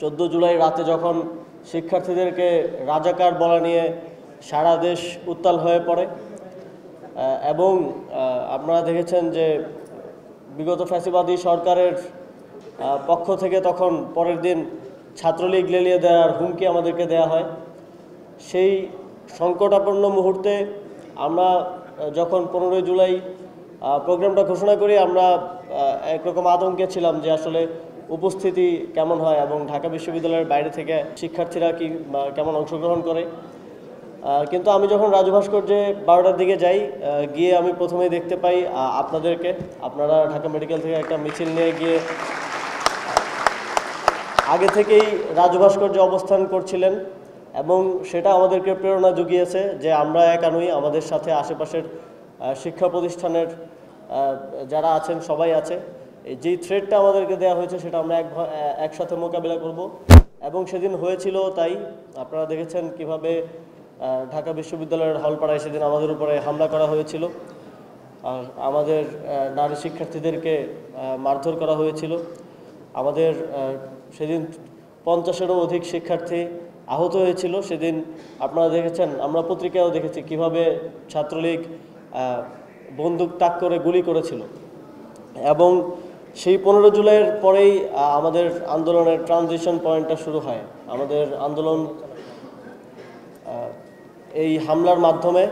14 জুলাই রাতে যখন শিক্ষার্থীদেরকে রাজাকার বলা নিয়ে সারা দেশ উত্তাল হয়ে পড়ে এবং আপনারা দেখেছেন যে বিগত ফ্যাসিবাদী সরকারের পক্ষ থেকে তখন পরের দিন ছাত্রলীগ লেলিয়ে দেওয়ার হুমকি আমাদেরকে দেয়া হয়। সেই সংকটাপন্ন মুহূর্তে আমরা যখন 15 জুলাই প্রোগ্রামটা ঘোষণা করি, আমরা একরকম আতঙ্কে ছিলাম যে আসলে উপস্থিতি কেমন হয় এবং ঢাকা বিশ্ববিদ্যালয়ের বাইরে থেকে শিক্ষার্থীরা কেমন অংশগ্রহণ করে। কিন্তু আমি যখন রাজু ভাস্কর্যে 12টার দিকে যাই, গিয়ে আমি প্রথমেই দেখতে পাই আপনাদেরকে। আপনারা ঢাকা মেডিকেল থেকে একটা মিছিল নিয়ে গিয়ে আগে থেকেই রাজু ভাস্কর্যে অবস্থান করছিলেন এবং সেটা আমাদেরকে প্রেরণা জুগিয়েছে যে আমরা একা নই, আমাদের সাথে আশেপাশের শিক্ষা প্রতিষ্ঠানের যারা আছেন সবাই আছে। যেই থ্রেডটা আমাদেরকে দেওয়া হয়েছে সেটা আমরা একসাথে মোকাবিলা করব এবং সেদিন হয়েছিল তাই। আপনারা দেখেছেন কিভাবে ঢাকা বিশ্ববিদ্যালয়ের হলপাড়ায় সেদিন আমাদের উপরে হামলা করা হয়েছিল, আমাদের নারী শিক্ষার্থীদেরকে মারধর করা হয়েছিল। আমাদের সেদিন 50-এরও অধিক শিক্ষার্থী আহত হয়েছিল। সেদিন আপনারা দেখেছেন, আমরা পত্রিকায়ও দেখেছি কিভাবে ছাত্রলীগ বন্দুক তাক করে গুলি করেছিল। এবং সেই 15 জুলাইয়ের পরেই আমাদের আন্দোলনের ট্রানজিশন পয়েন্টটা শুরু হয়। আমাদের আন্দোলন এই হামলার মাধ্যমে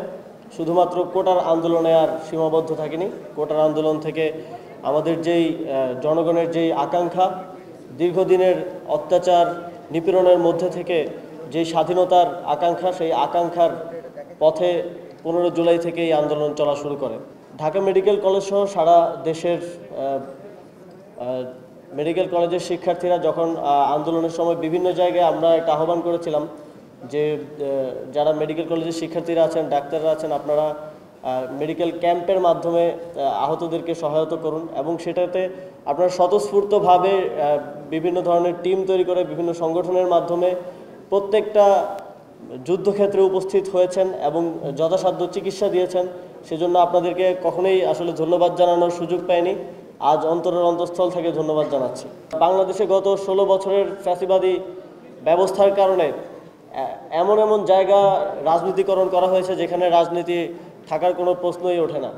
শুধুমাত্র কোটার আন্দোলনে আর সীমাবদ্ধ থাকেনি। কোটার আন্দোলন থেকে আমাদের যেই জনগণের যেই আকাঙ্ক্ষা, দীর্ঘদিনের অত্যাচার নিপীড়নের মধ্যে থেকে যেই স্বাধীনতার আকাঙ্ক্ষা, সেই আকাঙ্ক্ষার পথে 15 জুলাই থেকে এই আন্দোলন চলা শুরু করে। ঢাকা মেডিকেল কলেজ সহ সারা দেশের মেডিকেল কলেজের শিক্ষার্থীরা যখন আন্দোলনের সময় বিভিন্ন জায়গায় আমরা একটা আহ্বান করেছিলাম যে যারা মেডিকেল কলেজের শিক্ষার্থীরা আছেন, ডাক্তাররা আছেন, আপনারা মেডিকেল ক্যাম্পের মাধ্যমে আহতদেরকে সহায়তা করুন এবং সেটাতে আপনারা স্বতঃস্ফূর্তভাবে বিভিন্ন ধরনের টিম তৈরি করে বিভিন্ন সংগঠনের মাধ্যমে প্রত্যেকটা যুদ্ধক্ষেত্রে উপস্থিত হয়েছেন এবং যথাসাধ্য চিকিৎসা দিয়েছেন। সেজন্য আপনাদেরকে কখনোই আসলে ধন্যবাদ জানানোর সুযোগ পাইনি। আজ অন্তরের অন্তঃস্থল থেকে ধন্যবাদ জানাচ্ছি। বাংলাদেশে গত 16 বছরের ফ্যাসিবাদী ব্যবস্থার কারণে এমন এমন জায়গা রাজনীতিকরণ করা হয়েছে যেখানে রাজনীতি থাকার কোনো প্রশ্নই ওঠে না।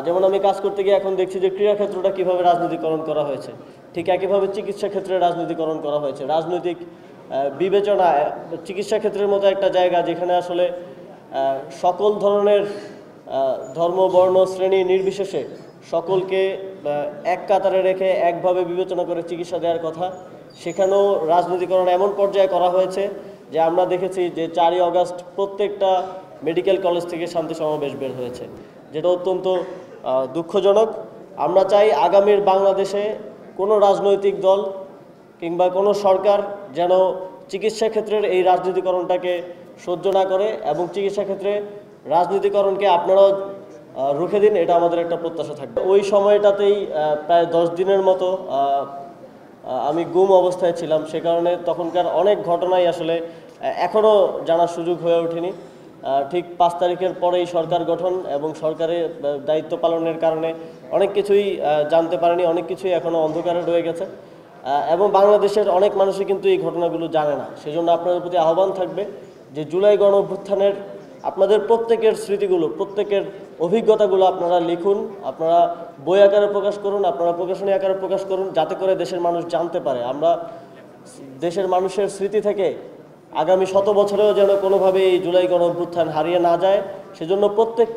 যেমন আমি কাজ করতে গিয়ে এখন দেখছি যে ক্রীড়াক্ষেত্রটা কীভাবে রাজনীতিকরণ করা হয়েছে, ঠিক একইভাবে চিকিৎসা ক্ষেত্রে রাজনীতিকরণ করা হয়েছে। রাজনৈতিক বিবেচনা চিকিৎসা ক্ষেত্রের মতো একটা জায়গা যেখানে আসলে সকল ধরনের ধর্ম, বর্ণ, শ্রেণী নির্বিশেষে সকলকে এক কাতারে রেখে একভাবে বিবেচনা করে চিকিৎসা দেওয়ার কথা, সেখানেও রাজনীতিকরণ এমন পর্যায়ে করা হয়েছে যে আমরা দেখেছি যে 4ই আগস্ট প্রত্যেকটা মেডিকেল কলেজ থেকে শান্তি সমাবেশ বের হয়েছে, যেটা অত্যন্ত দুঃখজনক। আমরা চাই আগামীর বাংলাদেশে কোনো রাজনৈতিক দল কিংবা কোনো সরকার যেন চিকিৎসা ক্ষেত্রের এই রাজনীতিকরণটাকে সহ্য না করে এবং চিকিৎসা ক্ষেত্রে রাজনীতিকরণকে আপনারাও রুখে দিন, এটা আমাদের একটা প্রত্যাশা থাকবে। ওই সময়টাতেই প্রায় 10 দিনের মতো আমি গুম অবস্থায় ছিলাম, সে কারণে তখনকার অনেক ঘটনাই আসলে এখনও জানার সুযোগ হয়ে ওঠেনি। ঠিক 5 তারিখের পরেই সরকার গঠন এবং সরকারের দায়িত্ব পালনের কারণে অনেক কিছুই জানতে পারেনি, অনেক কিছুই এখনও অন্ধকারে রয়ে গেছে এবং বাংলাদেশের অনেক মানুষই কিন্তু এই ঘটনাগুলো জানে না। সেজন্য আপনাদের প্রতি আহ্বান থাকবে যে জুলাই গণ অভ্যুত্থানের আপনাদের প্রত্যেকের স্মৃতিগুলো, প্রত্যেকের অভিজ্ঞতাগুলো আপনারা লিখুন, আপনারা বই আকারে প্রকাশ করুন, আপনারা প্রকাশনী আকারে প্রকাশ করুন, যাতে করে দেশের মানুষ জানতে পারে আমরা দেশের মানুষের স্মৃতি থেকে আগামী 100 বছরেও যেন কোনোভাবে এই জুলাই গণ অভ্যুত্থান হারিয়ে না যায়। সেজন্য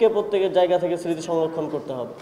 প্রত্যেকের জায়গা থেকে স্মৃতি সংরক্ষণ করতে হবে।